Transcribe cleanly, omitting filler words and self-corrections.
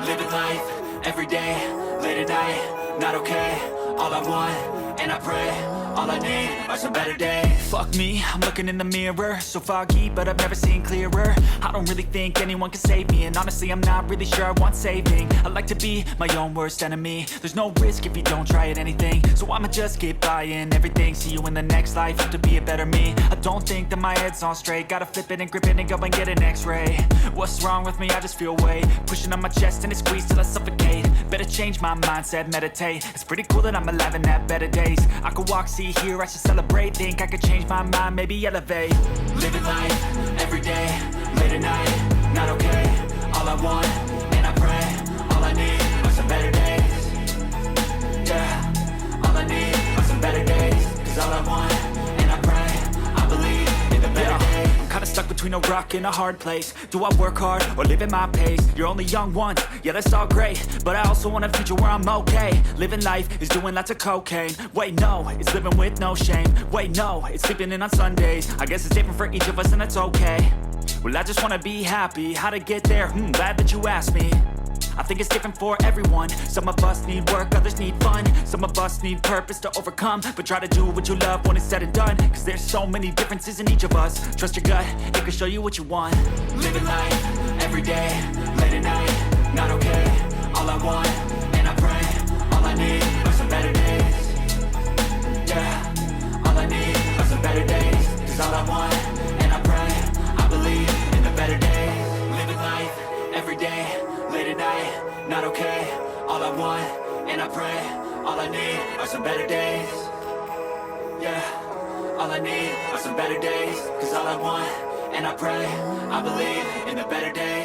Living life, everyday, late at night, not okay. All I want, and I pray, all I need are some better days. Fuck me, I'm looking in the mirror, so foggy, but I've never seen clearer. I don't really think anyone can save me, and honestly I'm not really sure I want saving. I like to be my own worst enemy. There's no risk if you don't try at anything, so I'ma just keep buying everything. See you in the next life, have to be a better me. I don't think that my head's on straight, gotta flip it and grip it and go and get an x-ray. What's wrong with me? I just feel weight pushing on my chest and it squeezes till I suffocate. Better change my mindset, meditate. It's pretty cool that I'm alive and have better days. I could walk, see, hear, I should celebrate. Think I could change my mind, maybe elevate. Living life, everyday, late at night, not okay. All I want, and I pray, all I need are some better days. Yeah, all I need are some better days. Cause all I want, and I pray, I believe in the better days. I'm kinda stuck between a rock and a hard place. Do I work hard or live at my pace? You're only young once, yeah that's all great, but I also want a future where I'm okay. Living life is doing lots of cocaine. Wait no, it's living with no shame. Wait no, it's sleeping in on Sundays. I guess it's different for each of us and that's okay. Well I just wanna be happy, how to get there? Glad that you asked me. I think it's different for everyone. Some of us need work, others need fun. Some of us need purpose to overcome. But try to do what you love when it's said and done. Cause there's so many differences in each of us. Trust your gut, it can show you what you want. Living life, everyday, late at night, not okay. All I want, and I pray, all I need are some better days. Yeah, all I need are some better days. Cause all I want, and I pray, I believe in the better days. Living life, everyday, late at night, not okay. All I want, and I pray, all I need are some better days. Yeah, all I need are some better days. Cause all I want, and I pray, I believe in the better days.